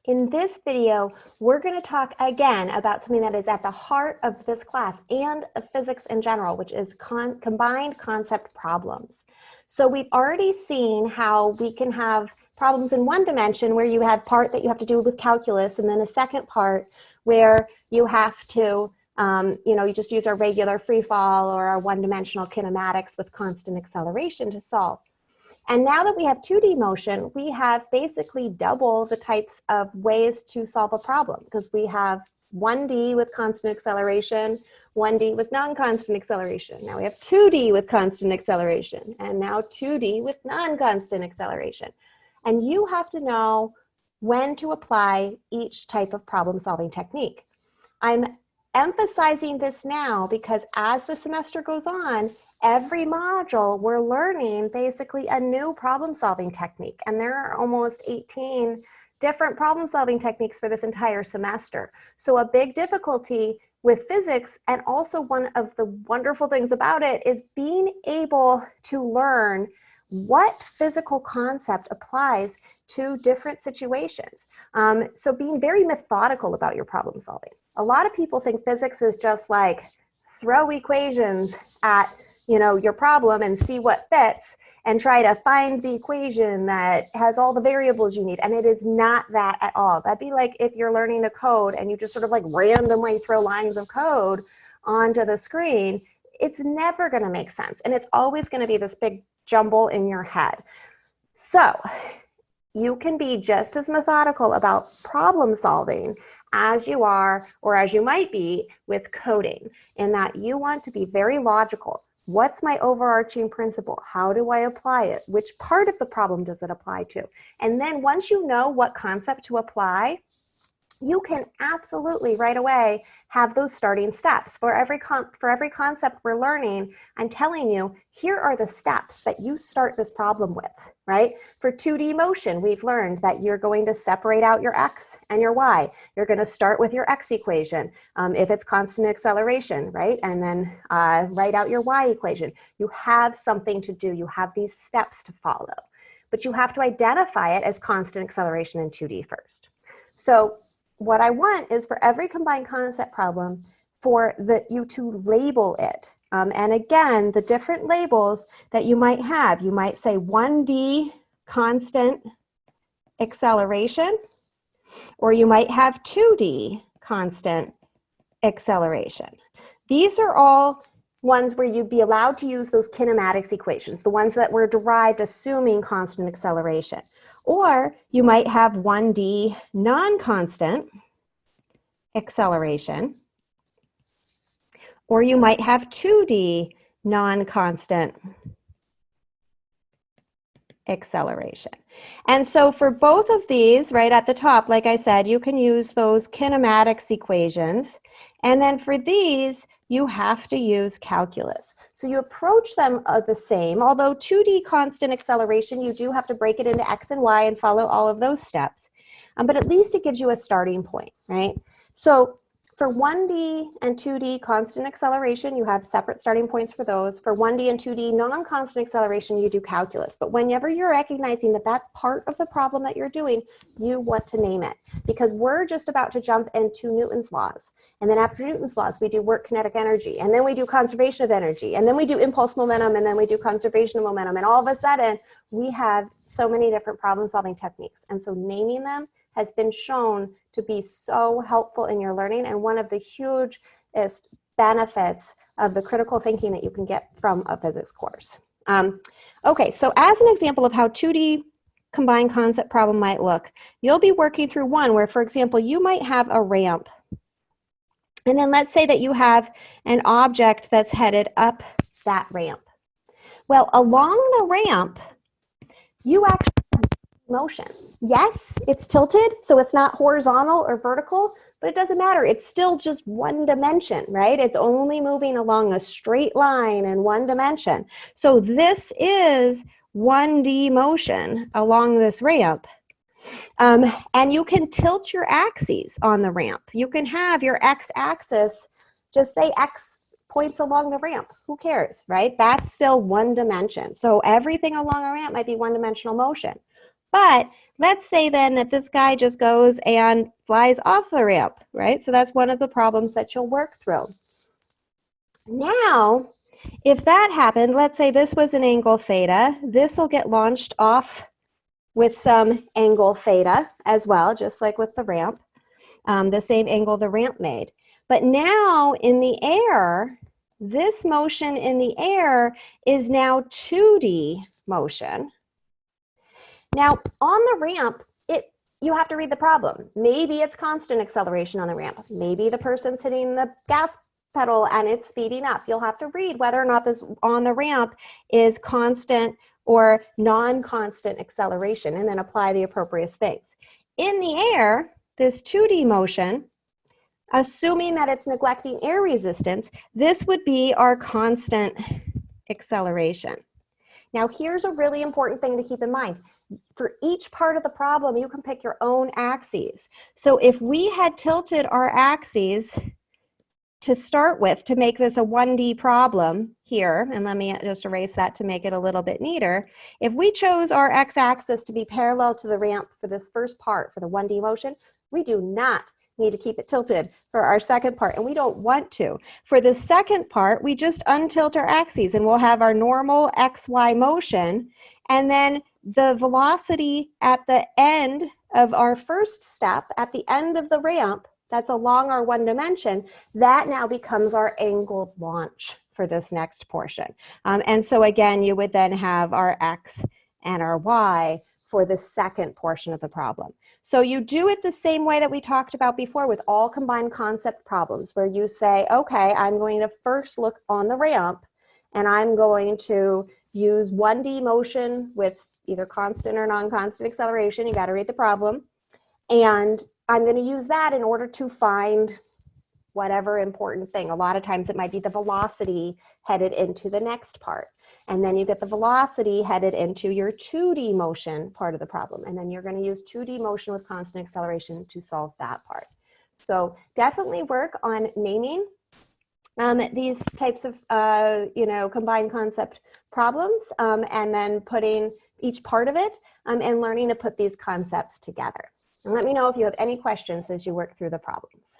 In this video, we're going to talk again about something that is at the heart of this class and of physics in general, which is combined concept problems. So we've already seen how we can have problems in one dimension where you have part that you have to do with calculus, and then a second part where you have to, you just use our regular free fall or our one-dimensional kinematics with constant acceleration to solve. And now that we have 2D motion, we have basically double the types of ways to solve a problem, because we have 1D with constant acceleration, 1D with non-constant acceleration. Now we have 2D with constant acceleration, and now 2D with non-constant acceleration. And you have to know when to apply each type of problem-solving technique. I'm emphasizing this now because as the semester goes on, every module we're learning basically a new problem-solving technique, and there are almost 18 different problem-solving techniques for this entire semester. So a big difficulty with physics, and also one of the wonderful things about it, is being able to learn what physical concept applies to different situations. So being very methodical about your problem solving. A lot of people think physics is just like throw equations at your problem and see what fits and try to find the equation that has all the variables you need. And it is not that at all. That'd be like if you're learning to code and you just sort of like randomly throw lines of code onto the screen. It's never going to make sense. And it's always going to be this big jumble in your head. So you can be just as methodical about problem solving as you are, or as you might be, with coding, in that you want to be very logical. What's my overarching principle? How do I apply it? Which part of the problem does it apply to? And then once you know what concept to apply, you can absolutely right away have those starting steps. For every concept we're learning, I'm telling you, here are the steps that you start this problem with, right? For 2D motion, we've learned that you're going to separate out your x and your y. You're going to start with your x equation if it's constant acceleration, right? And then write out your y equation. You have something to do. You have these steps to follow. But you have to identify it as constant acceleration in 2D first. So what I want is for every combined concept problem for you to label it. And again, the different labels that you might have, you might say 1D constant acceleration, or you might have 2D constant acceleration. These are all ones where you'd be allowed to use those kinematics equations, the ones that were derived assuming constant acceleration. Or you might have 1D non-constant acceleration, or you might have 2D non-constant acceleration. And so for both of these, right at the top, like I said, you can use those kinematics equations. And then for these, you have to use calculus. So you approach them the same, although 2D constant acceleration, you do have to break it into x and y and follow all of those steps. But at least it gives you a starting point, right? So for 1D and 2D constant acceleration, you have separate starting points for those. For 1D and 2D non-constant acceleration, you do calculus. But whenever you're recognizing that that's part of the problem that you're doing, you want to name it. Because we're just about to jump into Newton's laws. And then after Newton's laws, we do work kinetic energy. And then we do conservation of energy. And then we do impulse momentum. And then we do conservation of momentum. And all of a sudden, we have so many different problem-solving techniques. And so naming them has been shown to be so helpful in your learning, and one of the hugest benefits of the critical thinking that you can get from a physics course. Okay, so as an example of how 2D combined concept problem might look, you'll be working through one where, for example, you might have a ramp. And then let's say that you have an object that's headed up that ramp. Well, along the ramp, you actually motion. Yes, it's tilted, so it's not horizontal or vertical, but it doesn't matter. It's still just one dimension, right? It's only moving along a straight line in one dimension. So this is 1D motion along this ramp. And you can tilt your axes on the ramp. You can have your x-axis, just say x points along the ramp. Who cares, right? That's still one dimension. So everything along a ramp might be one-dimensional motion. But let's say then that this guy just goes and flies off the ramp, right? So that's one of the problems that you'll work through. Now, if that happened, let's say this was an angle theta, this will get launched off with some angle theta as well, just like with the ramp, the same angle the ramp made. But now in the air, this motion in the air is now 2D motion. Now on the ramp, you have to read the problem. Maybe it's constant acceleration on the ramp. Maybe the person's hitting the gas pedal and it's speeding up. You'll have to read whether or not this on the ramp is constant or non-constant acceleration, and then apply the appropriate things. In the air, this 2D motion, assuming that it's neglecting air resistance, this would be our constant acceleration. Now, here's a really important thing to keep in mind. For each part of the problem, you can pick your own axes. So if we had tilted our axes to start with to make this a 1D problem here, and let me just erase that to make it a little bit neater. If we chose our x-axis to be parallel to the ramp for this first part, for the 1D motion, we do not need to keep it tilted for our second part, and we don't want to. For the second part, we just untilt our axes and we'll have our normal xy motion, and then the velocity at the end of our first step, at the end of the ramp, that's along our one dimension, that now becomes our angled launch for this next portion. And so again, you would then have our x and our y for the second portion of the problem. So you do it the same way that we talked about before with all combined concept problems, where you say, okay, I'm going to first look on the ramp and I'm going to use 1D motion with either constant or non-constant acceleration. You got to read the problem. And I'm going to use that in order to find whatever important thing. A lot of times it might be the velocity headed into the next part. And then you get the velocity headed into your 2D motion part of the problem. And then you're going to use 2D motion with constant acceleration to solve that part. So definitely work on naming these types of combined concept problems, and then putting each part of it and learning to put these concepts together. And let me know if you have any questions as you work through the problems.